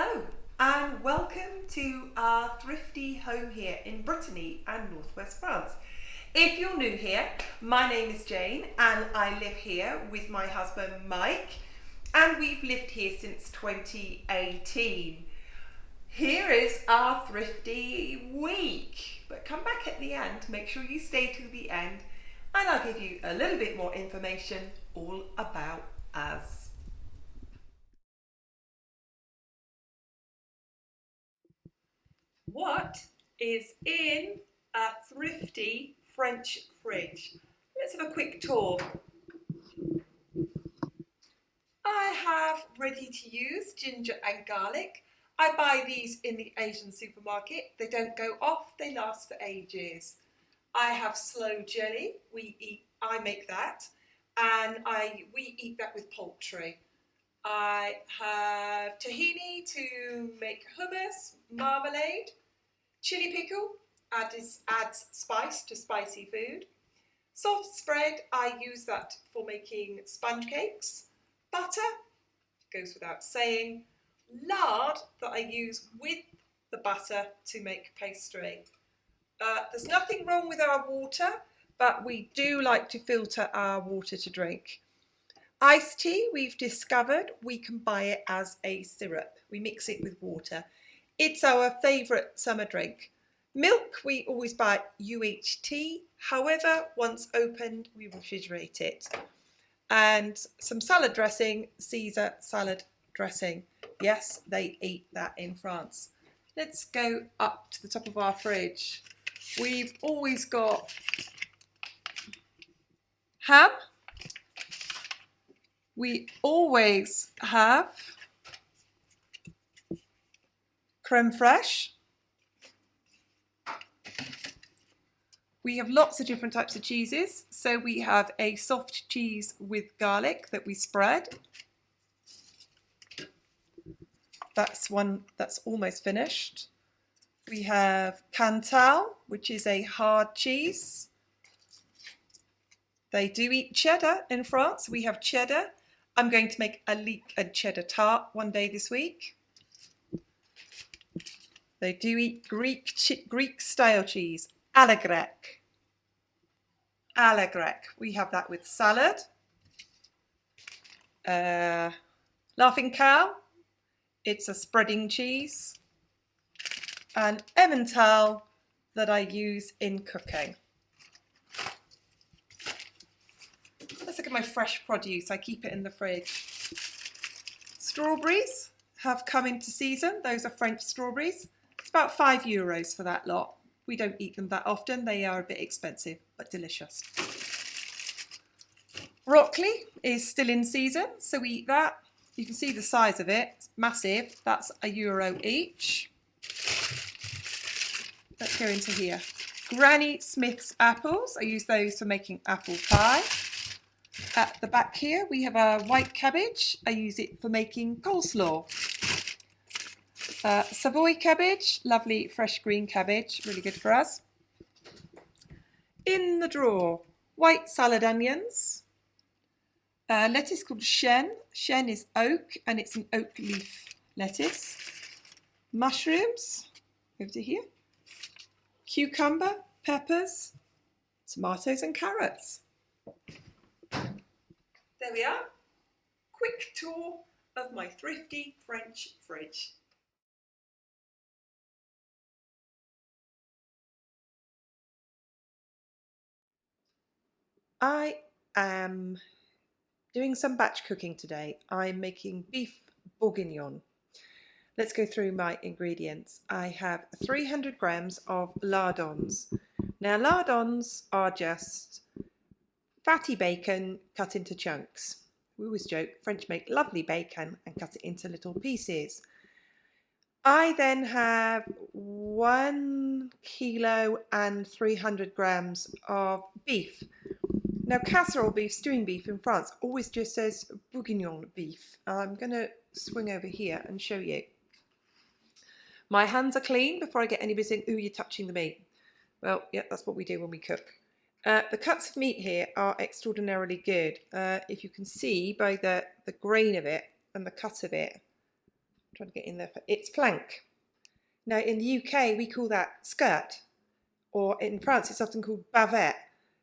Hello and welcome to our thrifty home here in Brittany and Northwest France. If you're new here, my name is Jane and I live here with my husband Mike, and we've lived here since 2018. Here is our thrifty week, but come back at the end, make sure you stay to the end and I'll give you a little bit more information all about us. What is in a thrifty French fridge? Let's have a quick tour. I have ready to use ginger and garlic. I buy these in the Asian supermarket. They don't go off, they last for ages. I have sloe jelly. I make that, and we eat that with poultry. I have tahini to make hummus, marmalade, chili pickle adds spice to spicy food. Soft spread, I use that for making sponge cakes. Butter, goes without saying. Lard that I use with the butter to make pastry. There's nothing wrong with our water, but we do like to filter our water to drink. Iced tea, we've discovered we can buy it as a syrup. We mix it with water. It's our favourite summer drink. Milk, we always buy UHT. However, once opened, we refrigerate it. And some salad dressing, Caesar salad dressing. Yes, they eat that in France. Let's go up to the top of our fridge. We've always got ham. We always have creme fraiche. We have lots of different types of cheeses. So we have a soft cheese with garlic that we spread. That's one that's almost finished. We have Cantal, which is a hard cheese. They do eat cheddar in France. We have cheddar. I'm going to make a leek and cheddar tart one day this week. They do eat Greek style cheese, à la grecque. À la grecque. We have that with salad. Laughing Cow. It's a spreading cheese. And Emmental that I use in cooking. Let's look at my fresh produce. I keep it in the fridge. Strawberries have come into season. Those are French strawberries. It's about €5 for that lot. We don't eat them that often. They are a bit expensive, but delicious. Broccoli is still in season, so we eat that. You can see the size of it. It's massive. That's €1 each. Let's go into here. Granny Smith's apples. I use those for making apple pie. At the back here, we have a white cabbage. I use it for making coleslaw. Savoy cabbage, lovely fresh green cabbage, really good for us. In the drawer, white salad onions. Lettuce called chêne. Chêne is oak, and it's an oak leaf lettuce. Mushrooms, over to here. Cucumber, peppers, tomatoes and carrots. There we are. Quick tour of my thrifty French fridge. I am doing some batch cooking today. I'm making beef bourguignon. Let's go through my ingredients. I have 300 grams of lardons. Now lardons are just fatty bacon cut into chunks. We always joke, French make lovely bacon and cut it into little pieces. I then have 1 kilo and 300 grams of beef. Now casserole beef, stewing beef in France always just says bourguignon beef. I'm going to swing over here and show you. My hands are clean before I get anybody saying, ooh, you're touching the meat. Well, yeah, that's what we do when we cook. The cuts of meat here are extraordinarily good. If you can see by the grain of it and the cut of it, trying to get in there. It's flank. Now in the UK we call that skirt, or in France it's often called bavette.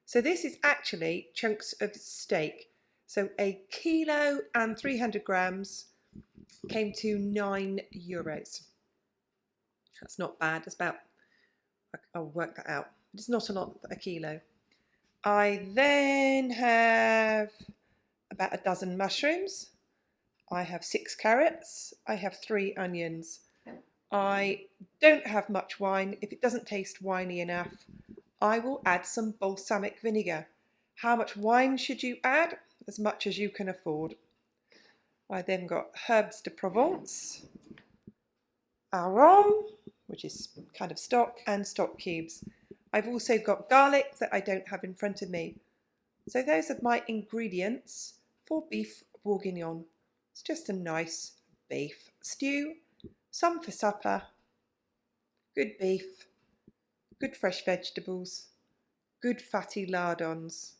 So this is actually chunks of steak. So 1 and 300 grams came to €9. That's not bad. It's about, I'll work that out. It's not a lot for a kilo. I then have about a dozen mushrooms. I have 6 carrots. I have 3 onions. I don't have much wine. If it doesn't taste winey enough, I will add some balsamic vinegar. How much wine should you add? As much as you can afford. I then got herbes de Provence, arum, which is kind of stock, and stock cubes. I've also got garlic that I don't have in front of me. So those are my ingredients for beef bourguignon. It's just a nice beef stew, some for supper, good beef, good fresh vegetables, good fatty lardons,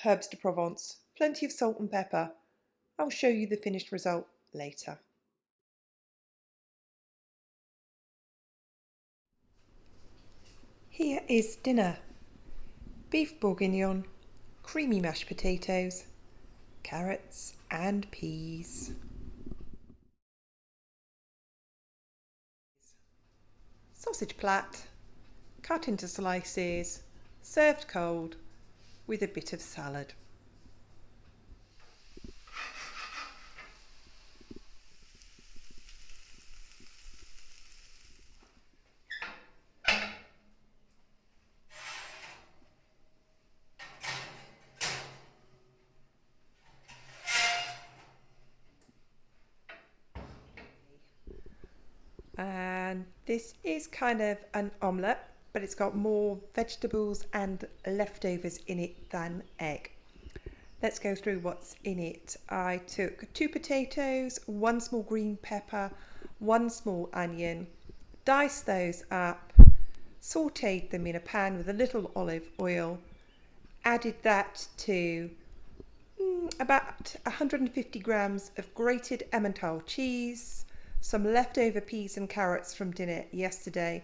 herbes de Provence, plenty of salt and pepper. I'll show you the finished result later. Here is dinner. Beef bourguignon, creamy mashed potatoes, carrots and peas. Sausage plat, cut into slices, served cold with a bit of salad. And this is kind of an omelette, but it's got more vegetables and leftovers in it than egg. Let's go through what's in it. I took 2 potatoes, 1 small green pepper, 1 small onion, diced those up, sautéed them in a pan with a little olive oil, added that to about 150 grams of grated Emmental cheese, some leftover peas and carrots from dinner yesterday,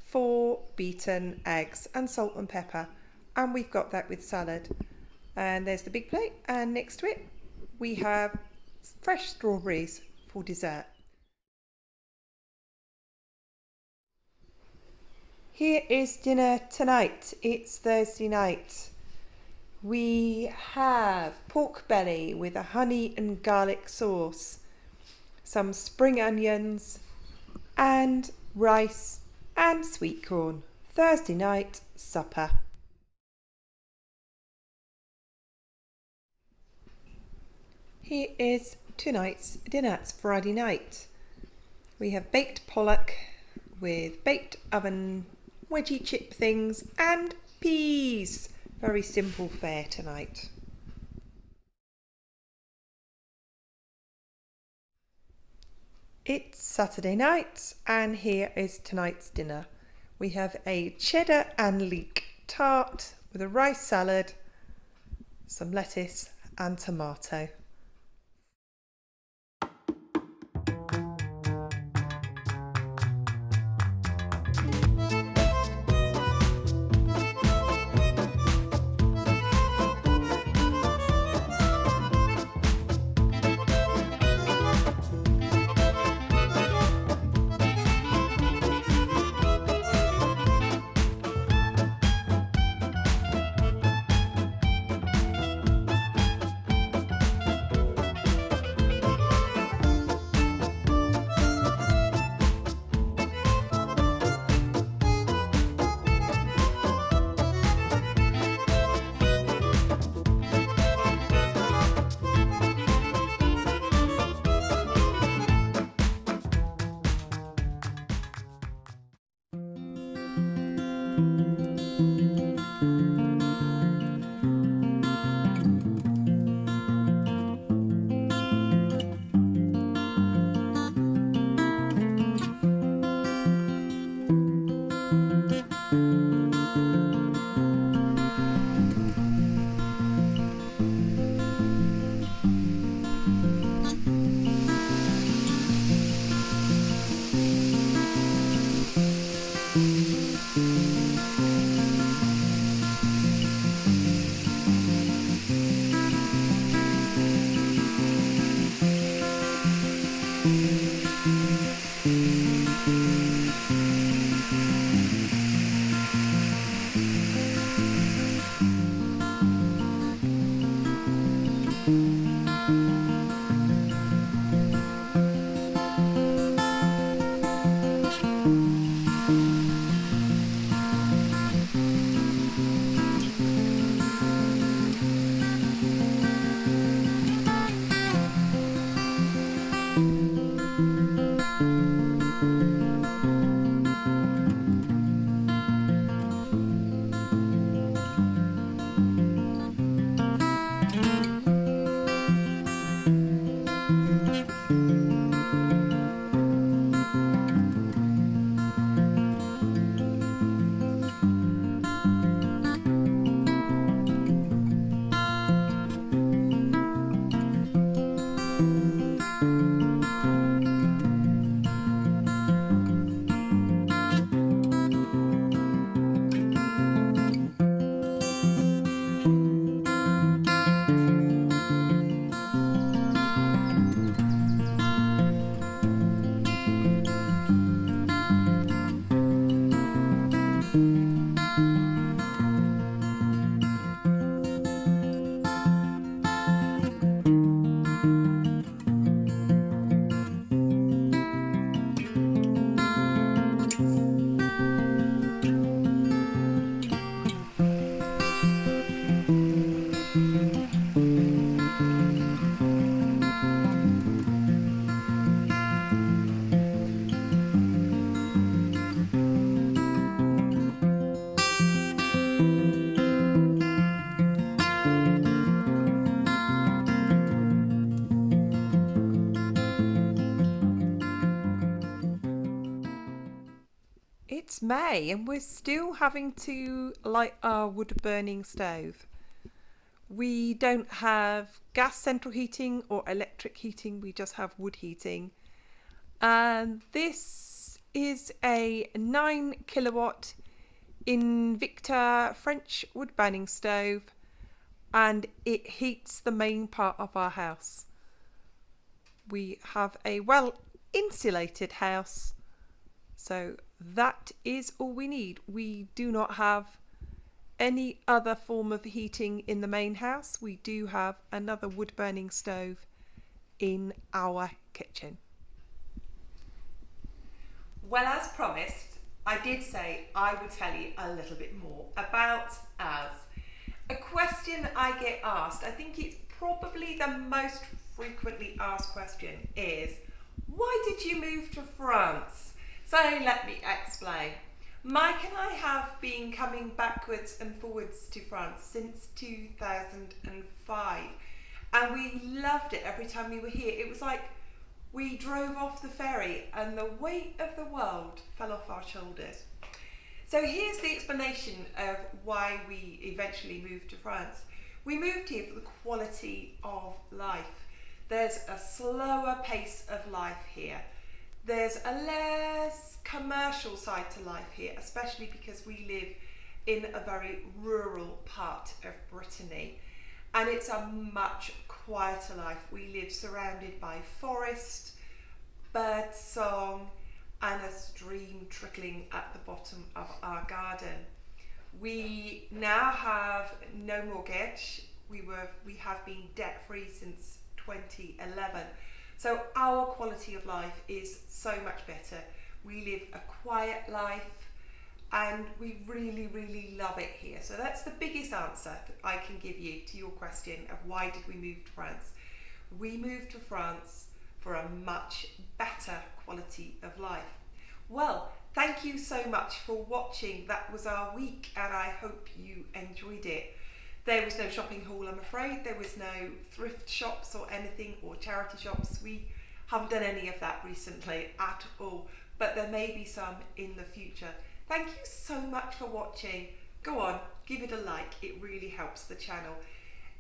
4 beaten eggs and salt and pepper, and we've got that with salad. And there's the big plate, and next to it we have fresh strawberries for dessert. Here is dinner tonight. It's Thursday night. We have pork belly with a honey and garlic sauce, some spring onions and rice and sweet corn. Thursday night supper. Here is tonight's dinner. It's Friday night. We have baked pollock with baked oven wedgie chip things and peas. Very simple fare tonight. It's Saturday night, and here is tonight's dinner. We have a cheddar and leek tart with a rice salad, some lettuce and tomato. It's May and we're still having to light our wood burning stove. We don't have gas central heating or electric heating, we just have wood heating. And this is a 9 kilowatt Invicta French wood burning stove, and it heats the main part of our house. We have a well insulated house, so that is all we need. We do not have any other form of heating in the main house. We do have another wood burning stove in our kitchen. Well, as promised, I did say I would tell you a little bit more about us. A question I get asked, I think it's probably the most frequently asked question, is why did you move to France? So let me explain. Mike and I have been coming backwards and forwards to France since 2005, and we loved it every time we were here. It was like we drove off the ferry and the weight of the world fell off our shoulders. So here's the explanation of why we eventually moved to France. We moved here for the quality of life. There's a slower pace of life here. There's a less commercial side to life here, especially because we live in a very rural part of Brittany, and it's a much quieter life. We live surrounded by forest, bird song, and a stream trickling at the bottom of our garden. We now have no mortgage. We have been debt free since 2011. So our quality of life is so much better. We live a quiet life and we really, really love it here. So that's the biggest answer that I can give you to your question of why did we move to France. We moved to France for a much better quality of life. Well, thank you so much for watching. That was our week and I hope you enjoyed it. There was no shopping haul, I'm afraid. There was no thrift shops or anything, or charity shops. We haven't done any of that recently at all, but there may be some in the future. Thank you so much for watching. Go on, give it a like. It really helps the channel.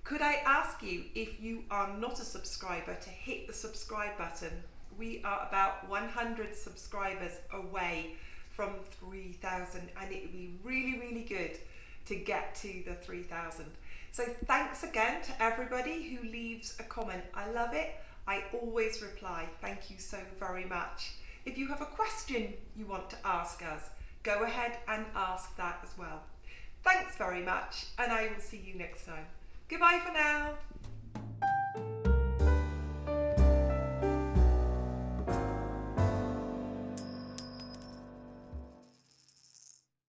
Could I ask you, if you are not a subscriber, to hit the subscribe button? We are about 100 subscribers away from 3,000, and it would be really, really good to get to the 3,000. So thanks again to everybody who leaves a comment. I love it. I always reply. Thank you so very much. If you have a question you want to ask us, go ahead and ask that as well. Thanks very much, and I will see you next time. Goodbye for now.